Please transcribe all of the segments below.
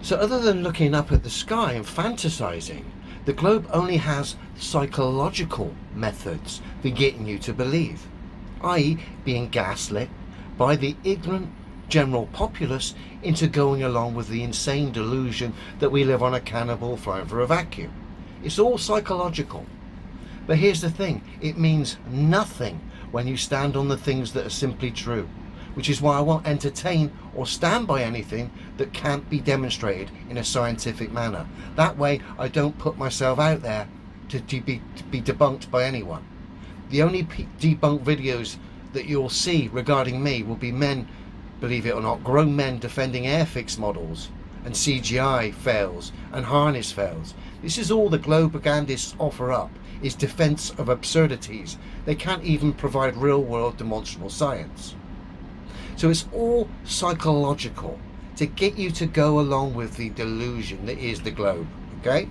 So other than looking up at the sky and fantasizing, the globe only has psychological methods for getting you to believe, i.e. being gaslit by the ignorant general populace into going along with the insane delusion that we live on a cannonball flying for a vacuum. It's all psychological. But here's the thing, it means nothing when you stand on the things that are simply true, which is why I won't entertain or stand by anything that can't be demonstrated in a scientific manner. That way I don't put myself out there to be debunked by anyone. The only debunked videos that you'll see regarding me will be men, believe it or not, grown men defending Airfix models and CGI fails and harness fails. This is all the globopropagandists offer up, is defense of absurdities. They can't even provide real world demonstrable science. So it's all psychological to get you to go along with the delusion that is the globe, okay?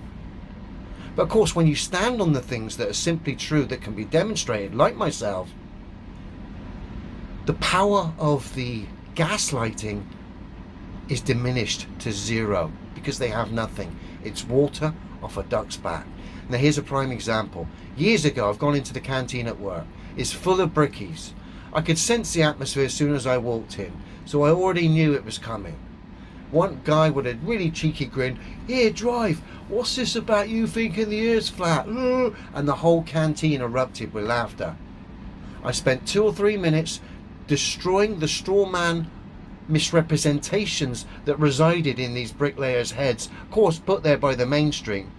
But of course, when you stand on the things that are simply true, that can be demonstrated, like myself, the power of the gaslighting is diminished to zero because they have nothing. It's water off a duck's back. Now here's a prime example. Years ago, I've gone into the canteen at work. It's full of brickies. I could sense the atmosphere as soon as I walked in, so I already knew it was coming. One guy with a really cheeky grin, "Here, drive, what's this about you thinking the earth's flat?" And the whole canteen erupted with laughter. I spent 2 or 3 minutes destroying the straw man misrepresentations that resided in these bricklayers' heads, of course put there by the mainstream.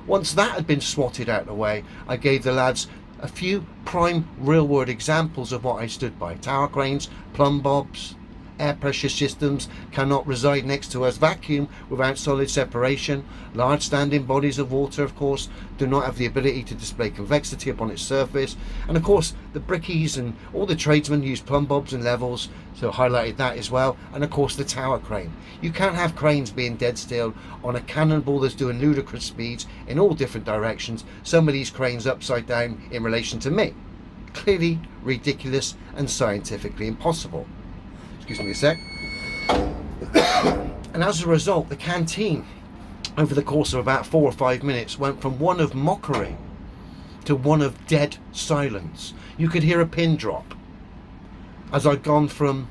Once that had been swatted out of the way, I gave the lads a few prime real-world examples of what I stood by. Tower cranes, plumb bobs, air pressure systems cannot reside next to a vacuum without solid separation. Large standing bodies of water, of course, do not have the ability to display convexity upon its surface. And of course, the brickies and all the tradesmen use plumb bobs and levels, so I highlighted that as well. And of course, the tower crane. You can't have cranes being dead still on a cannonball that's doing ludicrous speeds in all different directions. Some of these cranes upside down in relation to me. Clearly ridiculous and scientifically impossible. Excuse me a sec. And as a result, the canteen, over the course of about 4 or 5 minutes, went from one of mockery to one of dead silence. You could hear a pin drop as I'd gone from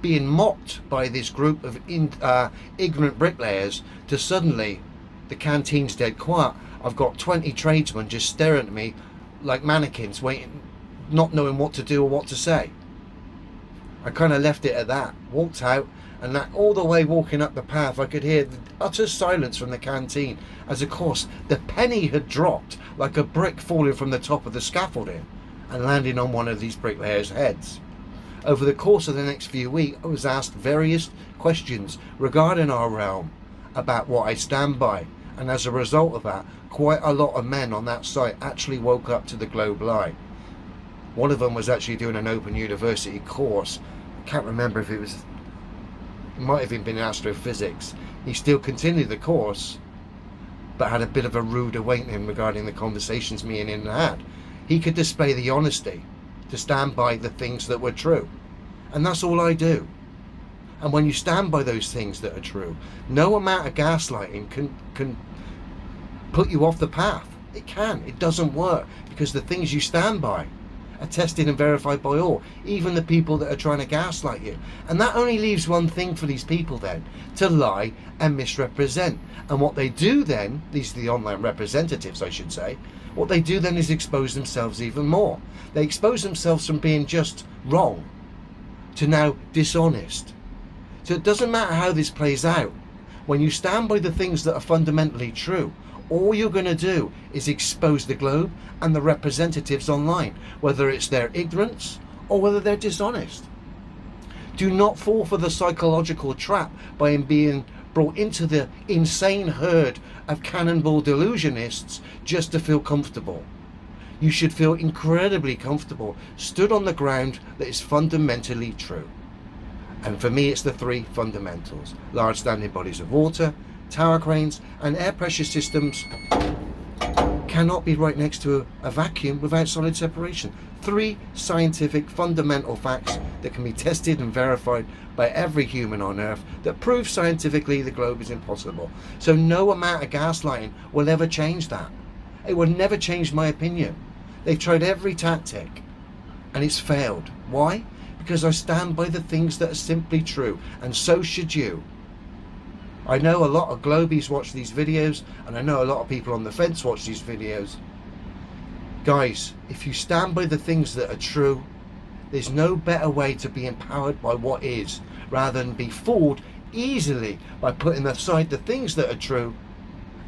being mocked by this group of ignorant bricklayers to suddenly the canteen's dead quiet. I've got 20 tradesmen just staring at me like mannequins, waiting, not knowing what to do or what to say. I kind of left it at that, walked out, and that all the way walking up the path I could hear the utter silence from the canteen, as of course the penny had dropped like a brick falling from the top of the scaffolding and landing on one of these bricklayers' heads. Over the course of the next few weeks, I was asked various questions regarding our realm about what I stand by, and as a result of that, quite a lot of men on that site actually woke up to the globe lie. One of them was actually doing an open university course. I can't remember if it might have even been astrophysics. He still continued the course, but had a bit of a rude awakening regarding the conversations me and him had. He could display the honesty to stand by the things that were true. And that's all I do. And when you stand by those things that are true, no amount of gaslighting can put you off the path. It can. It doesn't work, because the things you stand by are tested and verified by all, even the people that are trying to gaslight you. And that only leaves one thing for these people then, to lie and misrepresent. And what they do then, these are the online representatives I should say, what they do then is expose themselves even more. They expose themselves from being just wrong to now dishonest. So it doesn't matter how this plays out. When you stand by the things that are fundamentally true, all you're going to do is expose the globe and the representatives online, whether it's their ignorance or whether they're dishonest. Do not fall for the psychological trap by being brought into the insane herd of cannonball delusionists just to feel comfortable. You should feel incredibly comfortable, stood on the ground that is fundamentally true. And for me, it's the 3 fundamentals: large standing bodies of water, tower cranes, and air pressure systems cannot be right next to a vacuum without solid separation. 3 scientific fundamental facts that can be tested and verified by every human on Earth that proves scientifically the globe is impossible. So no amount of gaslighting will ever change that. It will never change my opinion. They've tried every tactic and it's failed. Why? Because I stand by the things that are simply true, and so should you. I know a lot of globies watch these videos, and I know a lot of people on the fence watch these videos. Guys, if you stand by the things that are true, there's no better way to be empowered by what is, rather than be fooled easily by putting aside the things that are true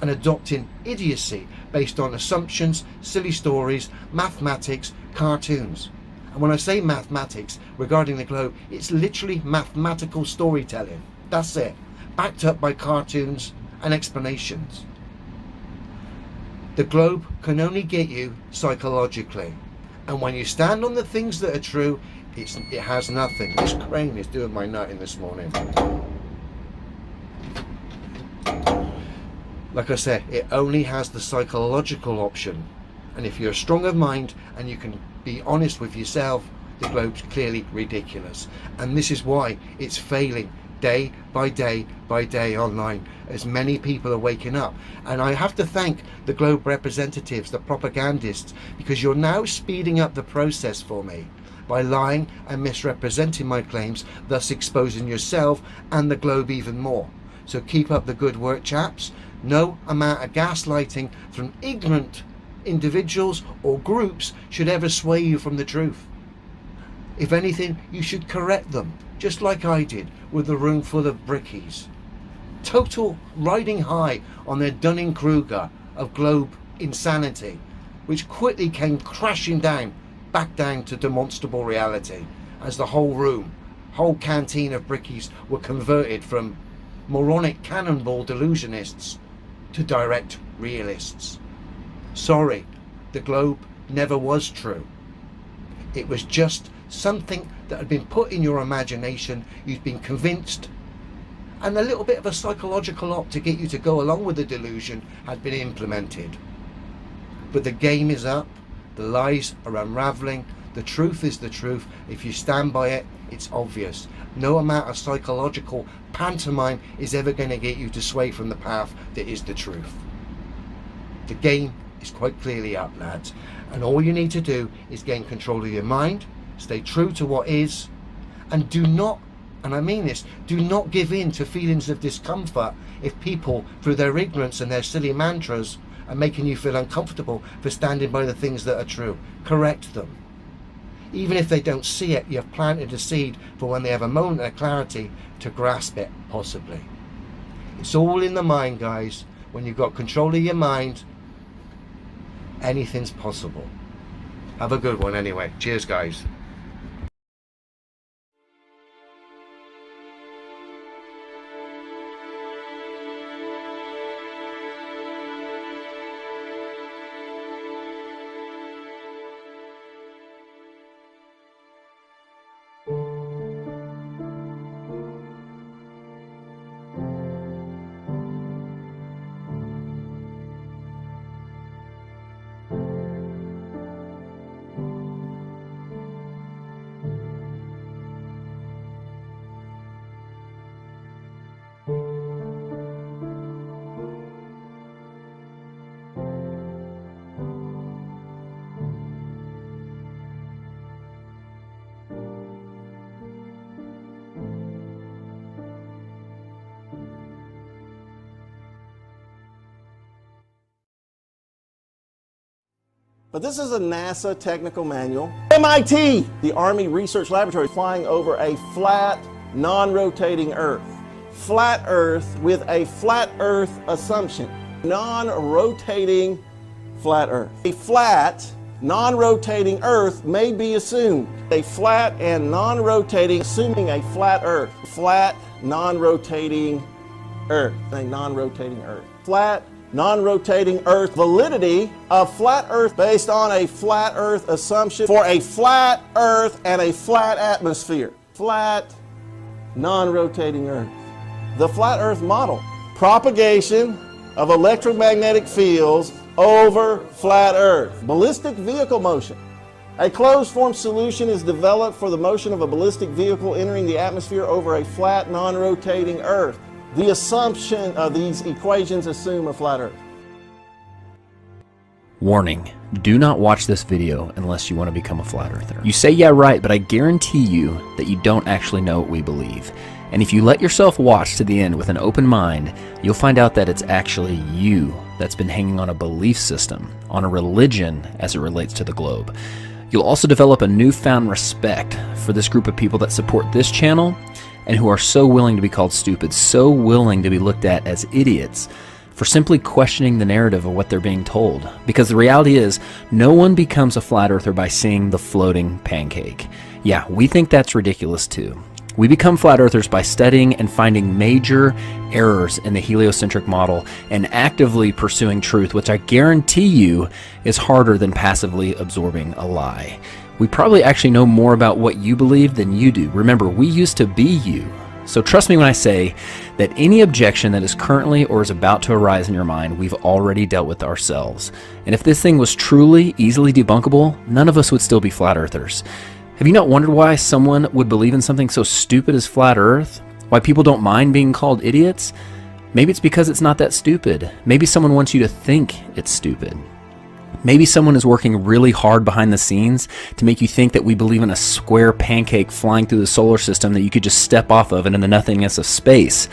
and adopting idiocy based on assumptions, silly stories, mathematics, cartoons. And when I say mathematics regarding the globe, it's literally mathematical storytelling. That's it, backed up by cartoons and explanations. The globe can only get you psychologically, and when you stand on the things that are true, it has nothing. This crane is doing my nutting this morning. Like I said, it only has the psychological option, and if you're strong of mind and you can be honest with yourself, the globe's clearly ridiculous, and this is why it's failing day by day by day online, as many people are waking up. And I have to thank the globe representatives, the propagandists, because you're now speeding up the process for me by lying and misrepresenting my claims, thus exposing yourself and the globe even more. So keep up the good work, chaps. No amount of gaslighting from ignorant individuals or groups should ever sway you from the truth. If anything, you should correct them, just like I did with the room full of brickies. Total riding high on their Dunning-Kruger of globe insanity, which quickly came crashing down, back down to demonstrable reality, as the whole canteen of brickies were converted from moronic cannonball delusionists to direct realists. Sorry, the globe never was true. It was just something that had been put in your imagination, you'd been convinced, and a little bit of a psychological op to get you to go along with the delusion had been implemented. But the game is up, the lies are unraveling, the truth is the truth. If you stand by it, it's obvious. No amount of psychological pantomime is ever going to get you to sway from the path that is the truth. The game is quite clearly up, lads, and all you need to do is gain control of your mind, stay true to what is, and do not, and I mean this, do not give in to feelings of discomfort if people, through their ignorance and their silly mantras, are making you feel uncomfortable for standing by the things that are true. Correct them. Even if they don't see it, you've planted a seed for when they have a moment of clarity to grasp it, possibly. It's all in the mind, guys. When you've got control of your mind, anything's possible. Have a good one anyway. Cheers, guys. But this is a NASA technical manual. MIT, the Army Research Laboratory, flying over a flat, non-rotating Earth. Flat Earth with a flat Earth assumption. Non-rotating flat Earth. A flat, non-rotating Earth may be assumed. A flat and non-rotating, assuming a flat Earth. Flat, non-rotating Earth. A non-rotating Earth. Flat, non-rotating Earth. Validity of flat Earth based on a flat Earth assumption for a flat Earth and a flat atmosphere. Flat, non-rotating Earth. The flat Earth model. Propagation of electromagnetic fields over flat Earth. Ballistic vehicle motion. A closed-form solution is developed for the motion of a ballistic vehicle entering the atmosphere over a flat, non-rotating Earth. The assumption of these equations assume a flat Earth. Warning, do not watch this video unless you want to become a flat earther. You say yeah right, but I guarantee you that you don't actually know what we believe. And if you let yourself watch to the end with an open mind, you'll find out that it's actually you that's been hanging on a belief system, on a religion as it relates to the globe. You'll also develop a newfound respect for this group of people that support this channel and who are so willing to be called stupid, so willing to be looked at as idiots for simply questioning the narrative of what they're being told. Because the reality is, no one becomes a flat earther by seeing the floating pancake. Yeah, we think that's ridiculous too. We become flat earthers by studying and finding major errors in the heliocentric model and actively pursuing truth, which I guarantee you is harder than passively absorbing a lie. We probably actually know more about what you believe than you do. Remember, we used to be you. So trust me when I say that any objection that is currently or is about to arise in your mind, we've already dealt with ourselves. And if this thing was truly easily debunkable, none of us would still be flat earthers. Have you not wondered why someone would believe in something so stupid as flat earth? Why people don't mind being called idiots? Maybe it's because it's not that stupid. Maybe someone wants you to think it's stupid. Maybe someone is working really hard behind the scenes to make you think that we believe in a square pancake flying through the solar system that you could just step off of and in the nothingness of space.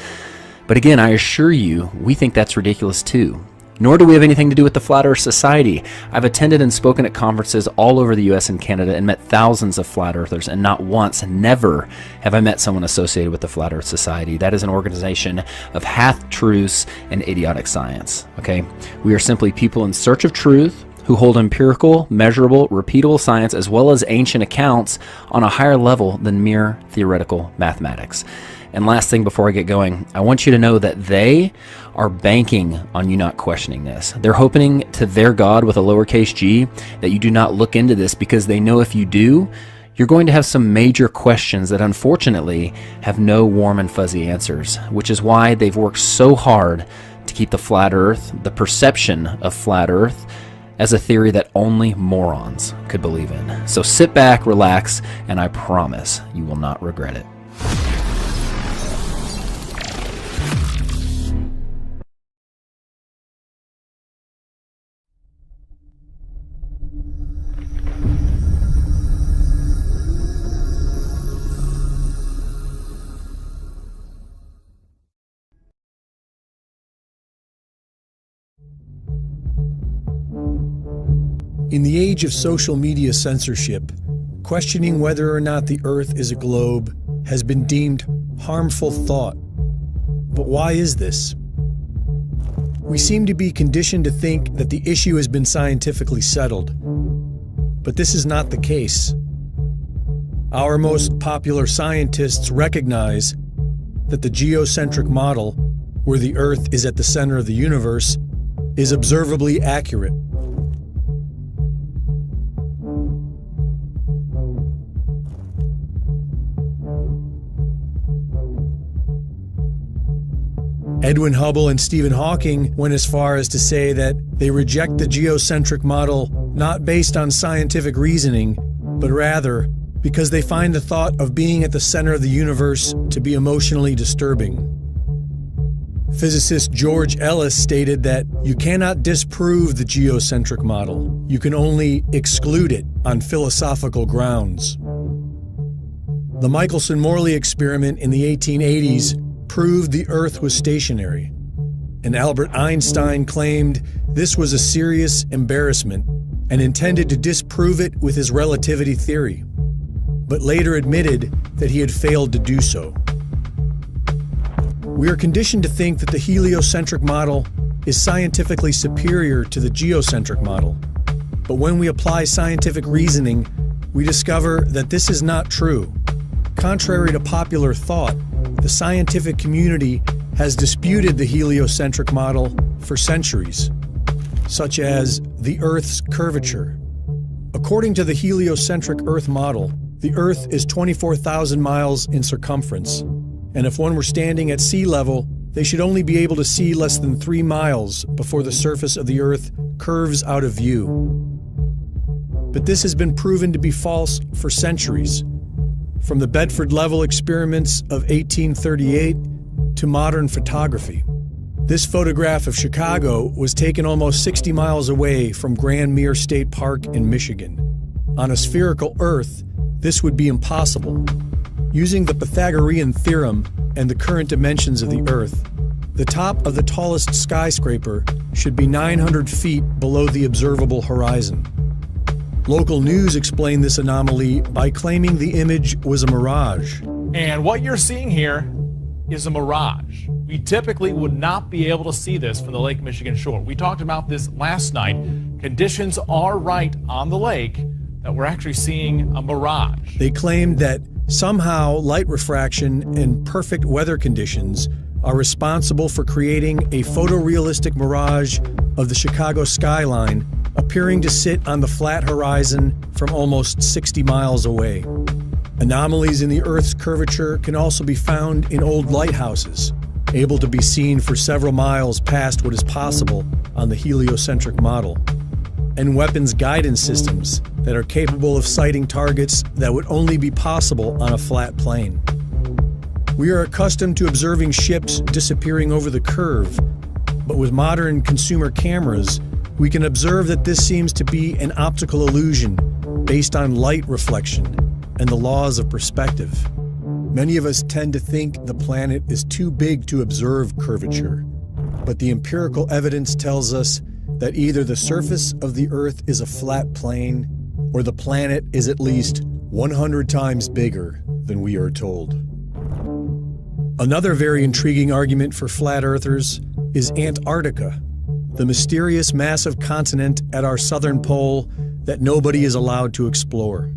But again, I assure you, we think that's ridiculous too. Nor do we have anything to do with the Flat Earth Society. I've attended and spoken at conferences all over the US and Canada and met thousands of flat earthers, and not once, never, have I met someone associated with the Flat Earth Society. That is an organization of half-truths and idiotic science, okay? We are simply people in search of truth who hold empirical, measurable, repeatable science as well as ancient accounts on a higher level than mere theoretical mathematics. And last thing before I get going, I want you to know that they are banking on you not questioning this. They're hoping to their God with a lowercase g that you do not look into this, because they know if you do, you're going to have some major questions that unfortunately have no warm and fuzzy answers, which is why they've worked so hard to keep the flat earth, the perception of flat earth, as a theory that only morons could believe in. So sit back, relax, and I promise you will not regret it. In the age of social media censorship, questioning whether or not the Earth is a globe has been deemed harmful thought. But why is this? We seem to be conditioned to think that the issue has been scientifically settled. But this is not the case. Our most popular scientists recognize that the geocentric model, where the Earth is at the center of the universe, is observably accurate. Edwin Hubble and Stephen Hawking went as far as to say that they reject the geocentric model not based on scientific reasoning, but rather because they find the thought of being at the center of the universe to be emotionally disturbing. Physicist George Ellis stated that you cannot disprove the geocentric model, you can only exclude it on philosophical grounds. The Michelson-Morley experiment in the 1880s proved the Earth was stationary, and Albert Einstein claimed this was a serious embarrassment and intended to disprove it with his relativity theory, but later admitted that he had failed to do so. We are conditioned to think that the heliocentric model is scientifically superior to the geocentric model, but when we apply scientific reasoning, we discover that this is not true. Contrary to popular thought, the scientific community has disputed the heliocentric model for centuries, such as the Earth's curvature. According to the heliocentric Earth model, the Earth is 24,000 miles in circumference, and if one were standing at sea level, they should only be able to see less than 3 miles before the surface of the Earth curves out of view. But this has been proven to be false for centuries, from the Bedford Level experiments of 1838 to modern photography. This photograph of Chicago was taken almost 60 miles away from Grand Mere State Park in Michigan. On a spherical Earth, this would be impossible. Using the Pythagorean theorem and the current dimensions of the Earth, the top of the tallest skyscraper should be 900 feet below the observable horizon. Local news explained this anomaly by claiming the image was a mirage. And what you're seeing here is a mirage. We typically would not be able to see this from the Lake Michigan shore. We talked about this last night. Conditions are right on the lake that we're actually seeing a mirage. They claimed that somehow light refraction and perfect weather conditions are responsible for creating a photorealistic mirage of the Chicago skyline appearing to sit on the flat horizon from almost 60 miles away. Anomalies in the Earth's curvature can also be found in old lighthouses, able to be seen for several miles past what is possible on the heliocentric model, and weapons guidance systems that are capable of sighting targets that would only be possible on a flat plane. We are accustomed to observing ships disappearing over the curve, but with modern consumer cameras, we can observe that this seems to be an optical illusion based on light reflection and the laws of perspective. Many of us tend to think the planet is too big to observe curvature, but the empirical evidence tells us that either the surface of the Earth is a flat plane or the planet is at least 100 times bigger than we are told. Another very intriguing argument for flat earthers is Antarctica, the mysterious massive continent at our southern pole that nobody is allowed to explore.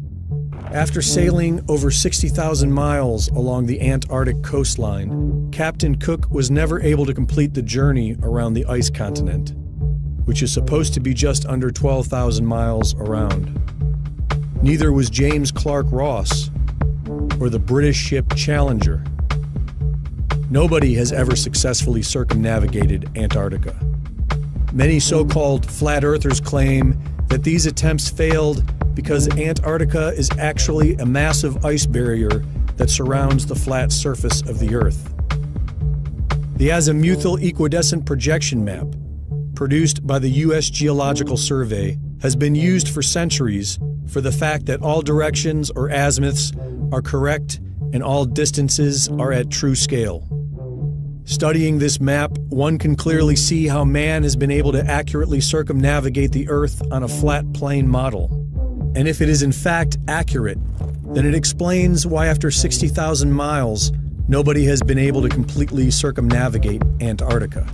After sailing over 60,000 miles along the Antarctic coastline, Captain Cook was never able to complete the journey around the ice continent, which is supposed to be just under 12,000 miles around. Neither was James Clark Ross or the British ship Challenger. Nobody has ever successfully circumnavigated Antarctica. Many so-called flat earthers claim that these attempts failed because Antarctica is actually a massive ice barrier that surrounds the flat surface of the Earth. The azimuthal equidistant projection map, produced by the U.S. Geological Survey, has been used for centuries for the fact that all directions or azimuths are correct and all distances are at true scale. Studying this map, one can clearly see how man has been able to accurately circumnavigate the Earth on a flat plane model. And if it is in fact accurate, then it explains why after 60,000 miles, nobody has been able to completely circumnavigate Antarctica.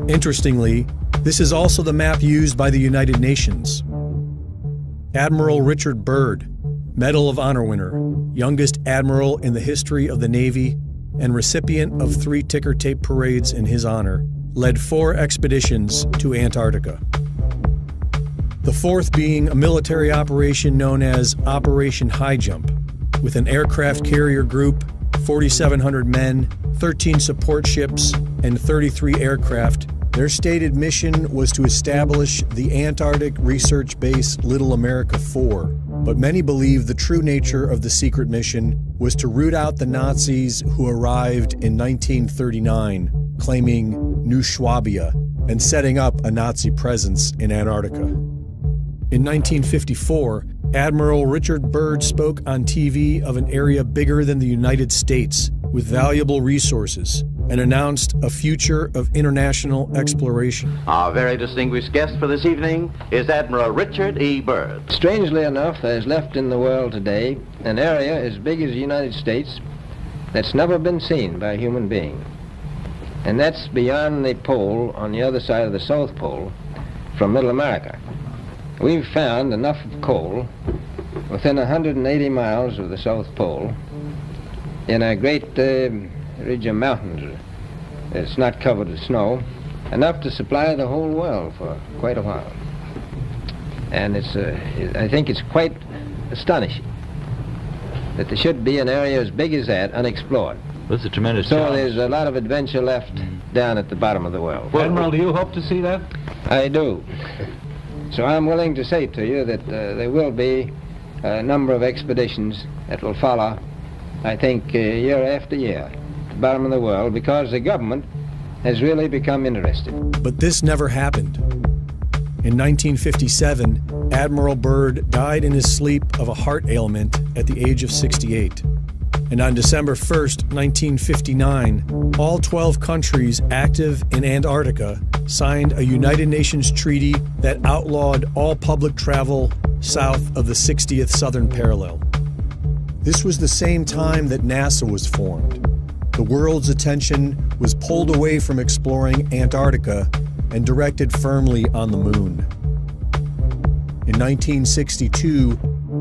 Interestingly, this is also the map used by the United Nations. Admiral Richard Byrd, Medal of Honor winner, youngest admiral in the history of the Navy, and recipient of 3 ticker tape parades in his honor, led 4 expeditions to Antarctica. The 4th being a military operation known as Operation High Jump, with an aircraft carrier group, 4,700 men, 13 support ships, and 33 aircraft. Their stated mission was to establish the Antarctic research base Little America 4, but many believe the true nature of the secret mission was to root out the Nazis who arrived in 1939, claiming New Swabia and setting up a Nazi presence in Antarctica. In 1954, Admiral Richard Byrd spoke on TV of an area bigger than the United States with valuable resources and announced a future of international exploration. Our very distinguished guest for this evening is Admiral Richard E. Byrd. Strangely enough, there's left in the world today an area as big as the United States that's never been seen by a human being. And that's beyond the pole on the other side of the South Pole from Middle America. We've found enough coal within 180 miles of the South Pole in a great ridge of mountains. It's not covered with snow, enough to supply the whole world for quite a while. And I think it's quite astonishing that there should be an area as big as that unexplored. That's a tremendous So challenge. there's a lot of adventure left down at the bottom of the world. Admiral, do you hope to see that? I do. So I'm willing to say to you that there will be a number of expeditions that will follow, I think, year after year, to the bottom of the world, because the government has really become interested. But this never happened. In 1957, Admiral Byrd died in his sleep of a heart ailment at the age of 68. And on December 1st, 1959, all 12 countries active in Antarctica signed a United Nations treaty that outlawed all public travel south of the 60th southern parallel. This was the same time that NASA was formed. The world's attention was pulled away from exploring Antarctica and directed firmly on the moon. In 1962,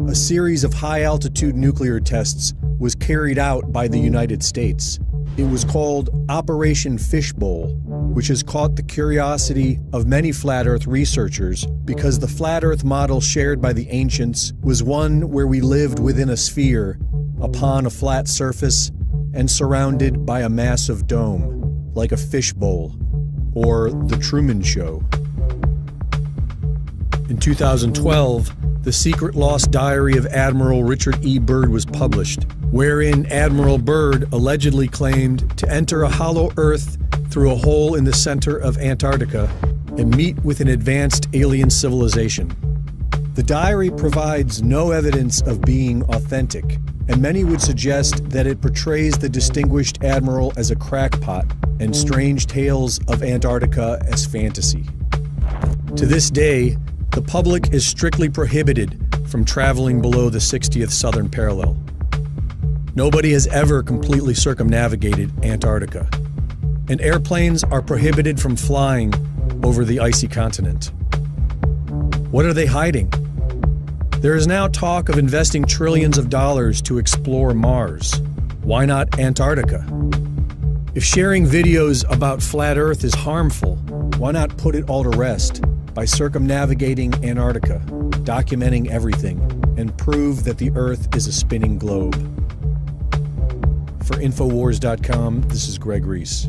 a series of high-altitude nuclear tests was carried out by the United States. It was called Operation Fishbowl, which has caught the curiosity of many flat Earth researchers because the flat Earth model shared by the ancients was one where we lived within a sphere, upon a flat surface, and surrounded by a massive dome, like a fishbowl, or The Truman Show. In 2012, the secret lost diary of Admiral Richard E. Byrd was published, wherein Admiral Byrd allegedly claimed to enter a hollow Earth through a hole in the center of Antarctica and meet with an advanced alien civilization. The diary provides no evidence of being authentic, and many would suggest that it portrays the distinguished admiral as a crackpot and strange tales of Antarctica as fantasy. To this day, the public is strictly prohibited from traveling below the 60th southern parallel. Nobody has ever completely circumnavigated Antarctica, and airplanes are prohibited from flying over the icy continent. What are they hiding? There is now talk of investing trillions of dollars to explore Mars. Why not Antarctica? If sharing videos about flat Earth is harmful, why not put it all to rest by circumnavigating Antarctica, documenting everything, and prove that the Earth is a spinning globe? For Infowars.com, this is Greg Reese.